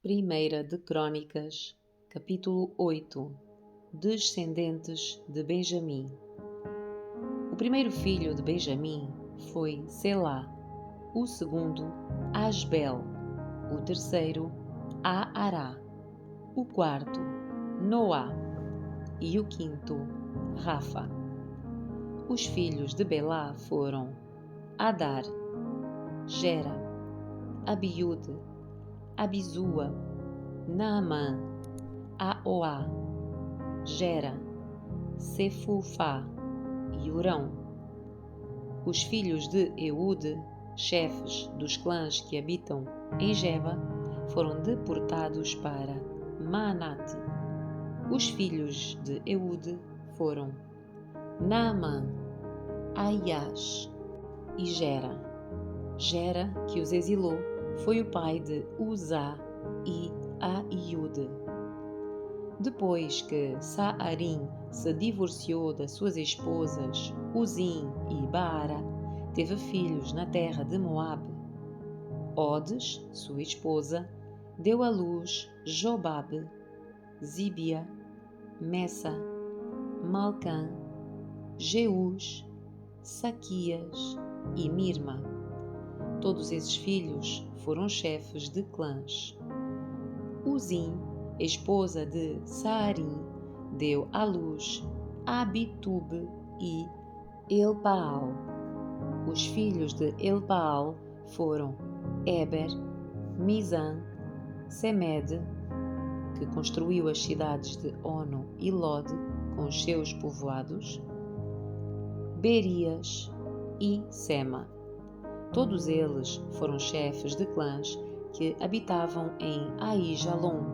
Primeira de Crônicas, capítulo 8. Descendentes de Benjamim. O primeiro filho de Benjamim foi Selá, o segundo, Asbel, o terceiro, Aará, o quarto, Noá e o quinto, Rafa. Os filhos de Belá foram Adar, Gera, Abiúde, Abizua, Naamã, Aoá, Gera, Sefufá e Hurão. Os filhos de Eude, chefes dos clãs que habitam em Geba, foram deportados para Maanate. Os filhos de Eude foram Naamã, Aias e Gera. Gera, que os exilou, foi o pai de Uzá e Aiúde. Depois que Saarim se divorciou das suas esposas Uzim e Baara, teve filhos na terra de Moabe. Odes, sua esposa, deu à luz Jobabe, Zíbia, Messa, Malcã, Jeús, Saquias e Mirma. Todos esses filhos foram chefes de clãs. Uzim, esposa de Saarim, deu à luz Abitube e Elpaal. Os filhos de Elpaal foram Eber, Mizã, Semed, que construiu as cidades de Ono e Lod com os seus povoados, Berias e Sema. Todos eles foram chefes de clãs que habitavam em Aijalon.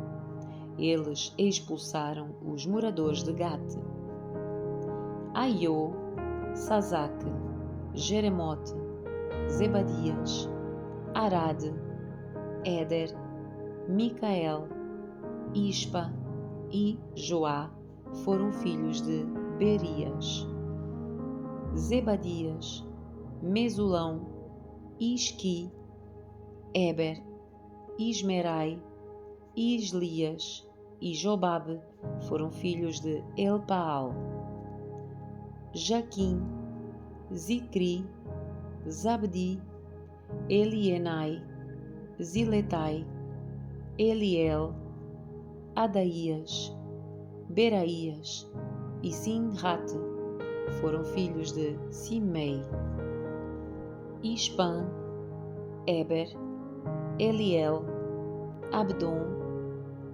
Eles expulsaram os moradores de Gate. Aiô, Sazaque, Jeremote, Zebadias, Arade, Éder, Micael, Ispa e Joá foram filhos de Berias. Zebadias, Mesulão, Isqui, Eber, Ismerai, Islias e Jobabe foram filhos de Elpaal. Jaquim, Zicri, Zabdi, Elienai, Ziletai, Eliel, Adaías, Beraías e Sinrate foram filhos de Simei. Ispan, Eber, Eliel, Abdon,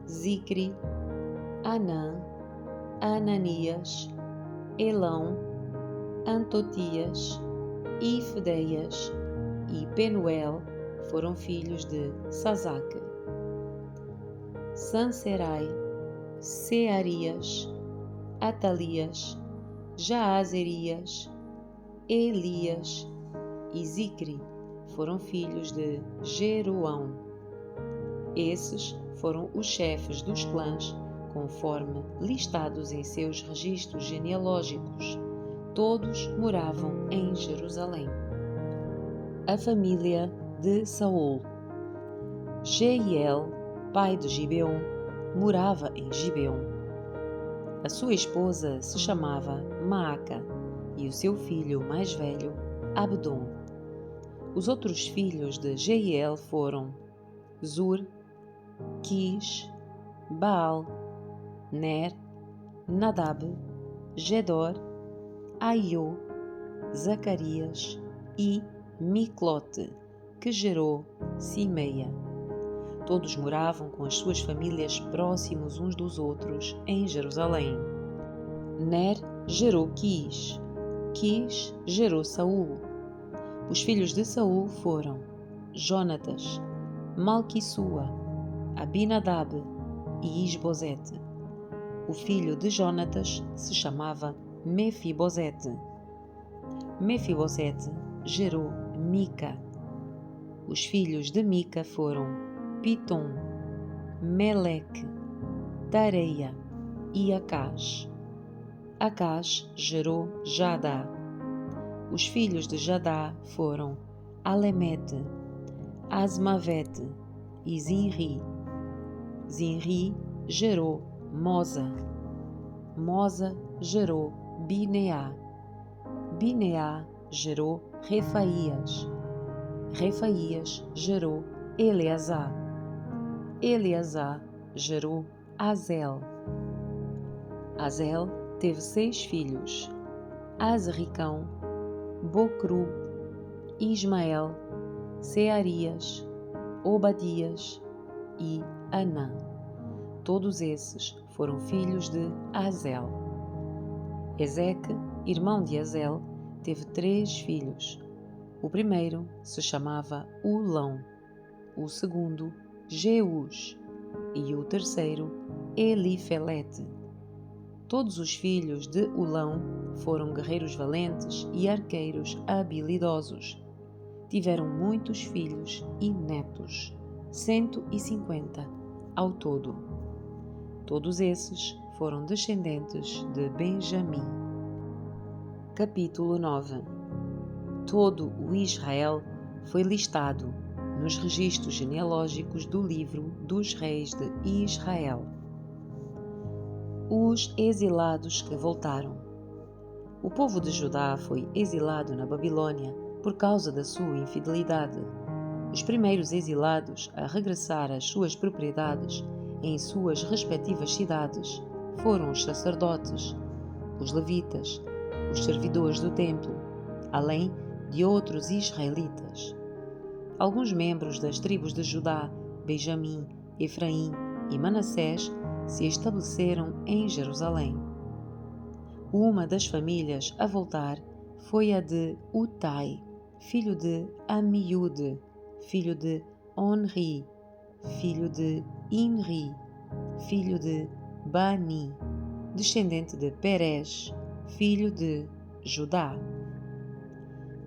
Zicri, Anã, Ananias, Elão, Antotias, Ifdeias e Penuel foram filhos de Sazaque. Sanserai, Searias, Atalias, Jaazerias, Elias e Zicri foram filhos de Jeroão. Esses foram os chefes dos clãs, conforme listados em seus registros genealógicos. Todos moravam em Jerusalém. A família de Saul. Jeiel, pai de Gibeon, morava em Gibeon. A sua esposa se chamava Maaca e o seu filho mais velho, Abdon. Os outros filhos de Jeiel foram Zur, Quis, Baal, Ner, Nadab, Gedor, Aiô, Zacarias e Miclote, que gerou Simeia. Todos moravam com as suas famílias próximos uns dos outros em Jerusalém. Ner gerou Quis, Quis gerou Saul. Os filhos de Saul foram Jonatas, Malquissua, Abinadab e Isbosete. O filho de Jonatas se chamava Mefibosete. Mefibosete gerou Mica. Os filhos de Mica foram Pitom, Meleque, Tareia e Acás. Acás gerou Jadá. Os filhos de Jadá foram Alemete, Asmavete e Zinri. Zinri gerou Moza. Moza gerou Bineá. Bineá gerou Refaías. Refaías gerou Eleazar. Eleazar gerou Azel. Azel teve 6 filhos: Azricão, Bocru, Ismael, Searias, Obadias e Anã. Todos esses foram filhos de Azel. Ezeque, irmão de Azel, teve 3 filhos. O primeiro se chamava Ulão, o segundo Jeus e o terceiro Elifelete. Todos os filhos de Ulão foram guerreiros valentes e arqueiros habilidosos. Tiveram muitos filhos e netos, 150 ao todo. Todos esses foram descendentes de Benjamim. Capítulo 9. Todo o Israel foi listado nos registros genealógicos do livro dos reis de Israel. Os exilados que voltaram. O povo de Judá foi exilado na Babilônia por causa da sua infidelidade. Os primeiros exilados a regressar às suas propriedades em suas respectivas cidades foram os sacerdotes, os levitas, os servidores do templo, além de outros israelitas. Alguns membros das tribos de Judá, Benjamim, Efraim e Manassés se estabeleceram em Jerusalém. Uma das famílias a voltar foi a de Utai, filho de Amiúde, filho de Onri, filho de Imri, filho de Bani, descendente de Perez, filho de Judá.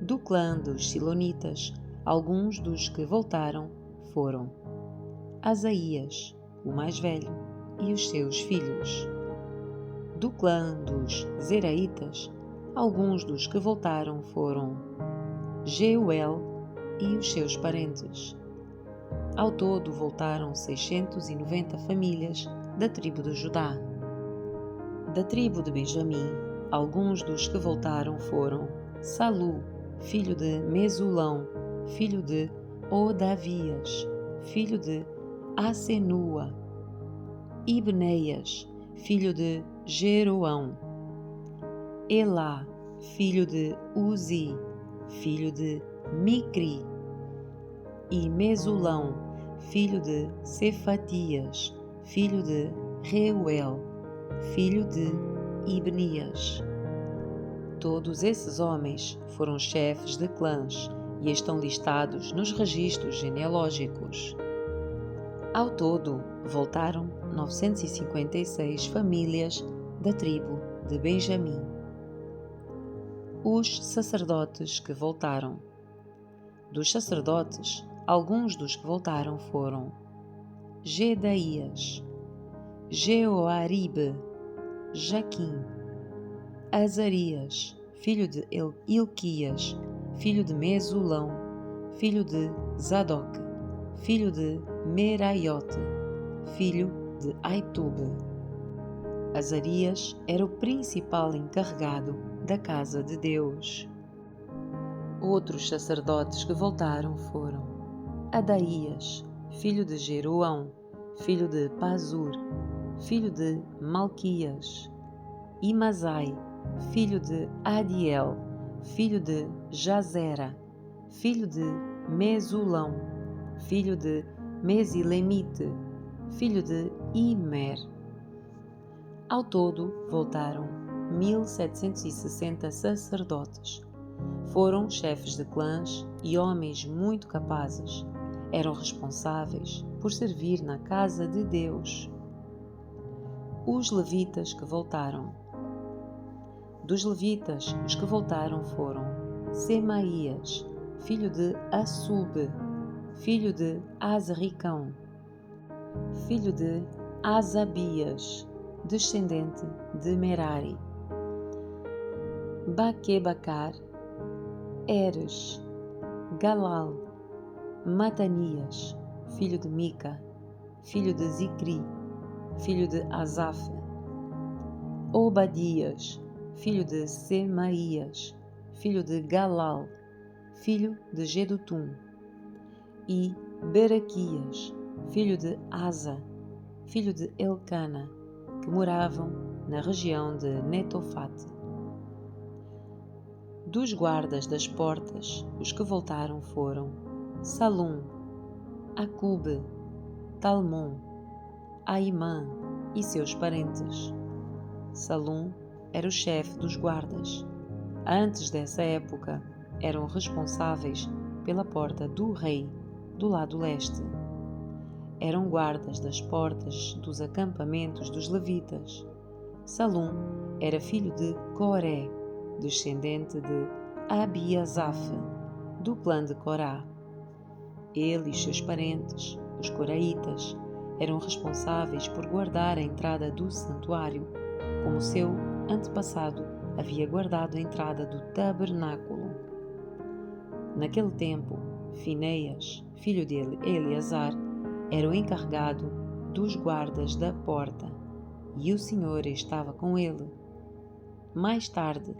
Do clã dos Silonitas, alguns dos que voltaram foram Asaías, o mais velho, e os seus filhos. Do clã dos Zeraitas, alguns dos que voltaram foram Jeuel e os seus parentes. Ao todo voltaram 690 famílias da tribo de Judá. Da tribo de Benjamim, alguns dos que voltaram foram Salu, filho de Mesulão, filho de Odavias, filho de Asenua, Ibneias, filho de Jeroão, Elá, filho de Uzi, filho de Micri, e Mesulão, filho de Cefatias, filho de Reuel, filho de Ibnias. Todos esses homens foram chefes de clãs e estão listados nos registros genealógicos. Ao todo, voltaram 956 famílias da tribo de Benjamim. Os sacerdotes que voltaram. Dos sacerdotes, alguns dos que voltaram foram Gedaías, Jeoaribe, Jaquim, Azarias, filho de Ilquias, filho de Mesulão, filho de Zadok, filho de Meraiote, filho de Aitube. Azarias era o principal encarregado da casa de Deus. Outros sacerdotes que voltaram foram Adaías, filho de Jeroão, filho de Pazur, filho de Malquias, Imazai, filho de Adiel, filho de Jazera, filho de Mesulão, filho de Mesilemite, filho de Imer. Ao todo, voltaram 1760 sacerdotes. Foram chefes de clãs e homens muito capazes. Eram responsáveis por servir na casa de Deus. Os levitas que voltaram. Dos levitas, os que voltaram foram Semaías, filho de Assub, filho de Azricão, filho de Asabias, descendente de Merari, Baquebacar, Eres, Galal, Matanias, filho de Mica, filho de Zicri, filho de Asaf; Obadias, filho de Semaías, filho de Galal, filho de Jedutum; e Berequias, filho de Asa, filho de Elcana, que moravam na região de Netofate. Dos guardas das portas, os que voltaram foram Salum, Acube, Talmon, Aimã e seus parentes. Salum era o chefe dos guardas. Antes dessa época, eram responsáveis pela porta do rei do lado leste. Eram guardas das portas dos acampamentos dos levitas. Salum era filho de Coré, descendente de Abiasaf, do clã de Corá. Ele e seus parentes, os coraitas, eram responsáveis por guardar a entrada do santuário, como seu antepassado havia guardado a entrada do tabernáculo. Naquele tempo, Finéias, filho de Eleazar, era o encarregado dos guardas da porta, e o Senhor estava com ele. Mais tarde,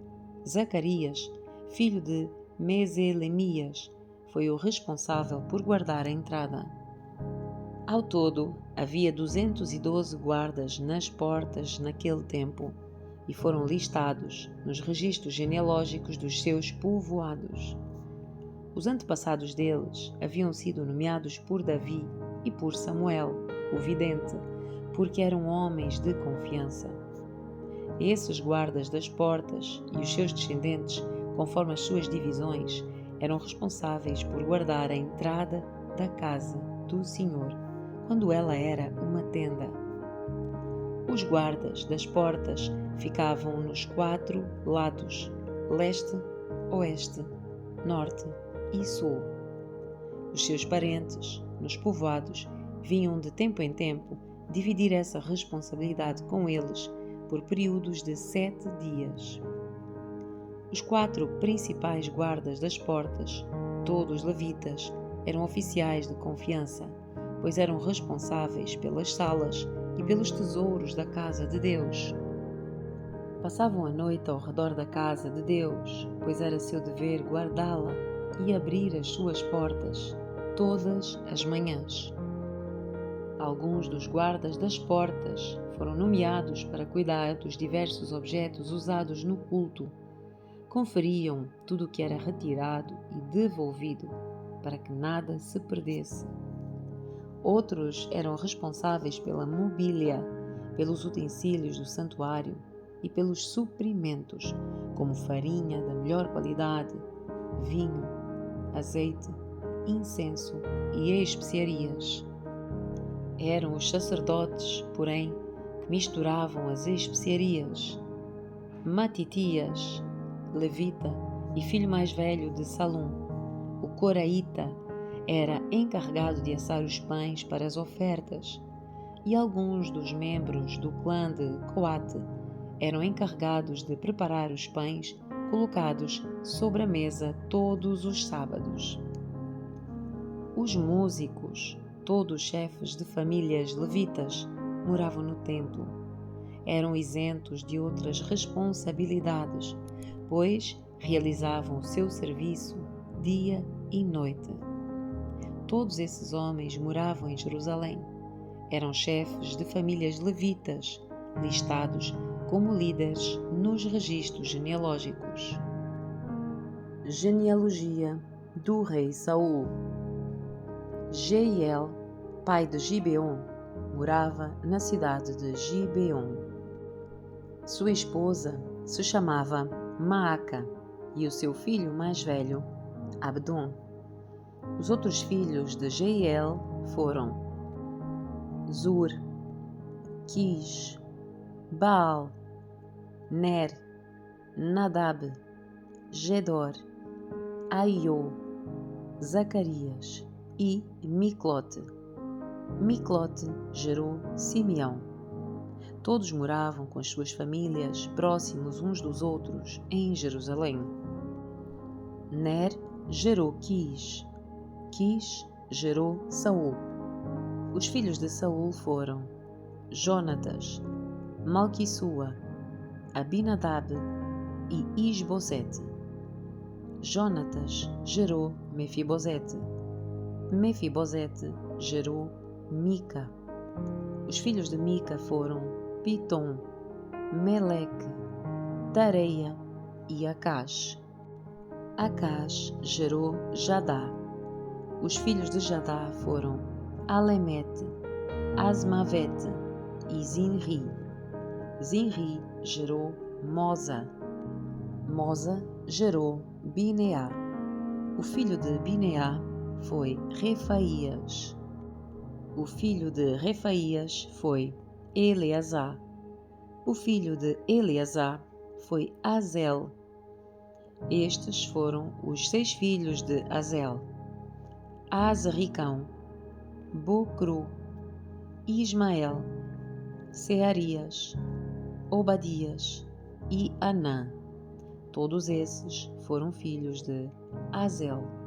Zacarias, filho de Meselemias, foi o responsável por guardar a entrada. Ao todo, havia 212 guardas nas portas naquele tempo, e foram listados nos registros genealógicos dos seus povoados. Os antepassados deles haviam sido nomeados por Davi e por Samuel, o vidente, porque eram homens de confiança. Esses guardas das portas e os seus descendentes, conforme as suas divisões, eram responsáveis por guardar a entrada da casa do Senhor, quando ela era uma tenda. Os guardas das portas ficavam nos 4 lados: leste, oeste, norte e sul. Os seus parentes, nos povoados, vinham de tempo em tempo dividir essa responsabilidade com eles por períodos de 7 dias. Os 4 principais guardas das portas, todos levitas, eram oficiais de confiança, pois eram responsáveis pelas salas e pelos tesouros da casa de Deus. Passavam a noite ao redor da casa de Deus, pois era seu dever guardá-la e abrir as suas portas todas as manhãs. Alguns dos guardas das portas foram nomeados para cuidar dos diversos objetos usados no culto. Conferiam tudo o que era retirado e devolvido, para que nada se perdesse. Outros eram responsáveis pela mobília, pelos utensílios do santuário e pelos suprimentos, como farinha da melhor qualidade, vinho, azeite, incenso e especiarias. Eram os sacerdotes, porém, que misturavam as especiarias. Matitias, levita e filho mais velho de Salum, o coraíta, era encarregado de assar os pães para as ofertas, e alguns dos membros do clã de Coate eram encarregados de preparar os pães colocados sobre a mesa todos os sábados. Os músicos, todos chefes de famílias levitas, moravam no templo. Eram isentos de outras responsabilidades, pois realizavam o seu serviço dia e noite. Todos esses homens moravam em Jerusalém. Eram chefes de famílias levitas, listados como líderes nos registros genealógicos. Genealogia do rei Saul. Jeiel, pai de Gibeon, morava na cidade de Gibeon. Sua esposa se chamava Maaca e o seu filho mais velho, Abdon. Os outros filhos de Jeiel foram Zur, Quish, Baal, Ner, Nadab, Gedor, Aiô, Zacarias e Miclote. Miclote gerou Simeão. Todos moravam com as suas famílias próximos uns dos outros em Jerusalém. Ner gerou Quish. Quish gerou Saul. Os filhos de Saul foram Jonatas, Malquissua, Abinadab e Isbosete. Jonatas gerou Mefibosete. Mefibosete gerou Mica. Os filhos de Mica foram Pitom, Meleque, Tareia e Acás. Acás gerou Jadá. Os filhos de Jadá foram Alemete, Asmavete e Zinri. Zinri gerou Moza. Moza gerou Bineá. O filho de Bineá foi Refaías. O filho de Refaías foi Eleazar. O filho de Eleazar foi Azel. Estes foram os 6 filhos de Azel: Azricão, Bocru, Ismael, Searias, Obadias e Anã. Todos esses foram filhos de Azel.